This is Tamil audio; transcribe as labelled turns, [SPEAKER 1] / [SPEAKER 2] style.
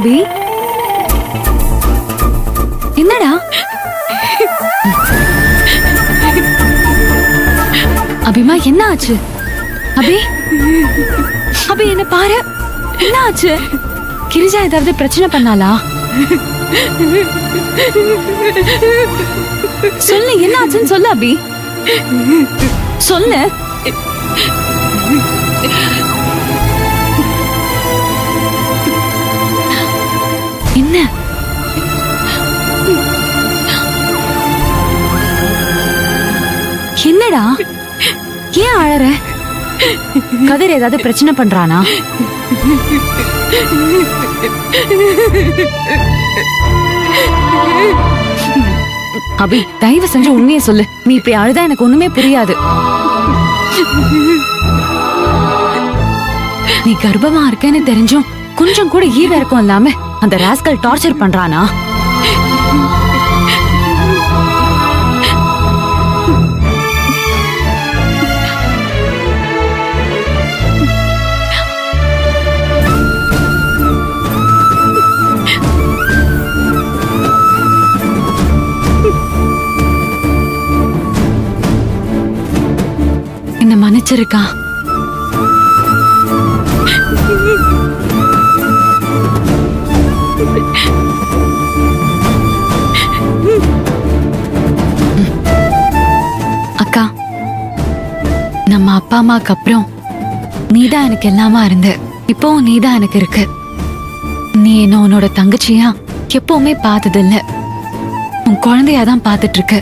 [SPEAKER 1] அபி? என்னடா? அபிமா என்ன ஆச்சு? அபி அபி என்ன பாரு, என்ன ஆச்சு? கிரிஜா ஏதாவது பிரச்சனை பண்ணாளா? சொல்லு, என்ன ஆச்சுன்னு சொல்லு அபி, சொல்லு. என்ன? என்னடா, ஏன் அழற? கதிர் ஏதாவது பிரச்சனை பண்றானா? அபி தயவு செஞ்சு உண்மையை சொல்லு. நீ இப்படி அழுதா எனக்கு ஒண்ணுமே புரியாது. நீ கர்ப்பமா இருக்கேன்னு தெரிஞ்சும் கொஞ்சம் கூட ஈவ இருக்கும் இல்லாம அந்த ராஸ்கல் டார்ச்சர் பண்றானா? என்ன மன்னிச்சிருக்கா? அக்கா, நம்ம அப்பா அம்மாக்கு அப்புறம் நீதான் எனக்கு எல்லாமா இருந்த. இப்பவும் நீதான் எனக்கு இருக்கு. நீ என்ன உன்னோட தங்கச்சியா எப்பவுமே பார்த்ததில்ல, உன் குழந்தையாதான் பார்த்துட்டு இருக்க.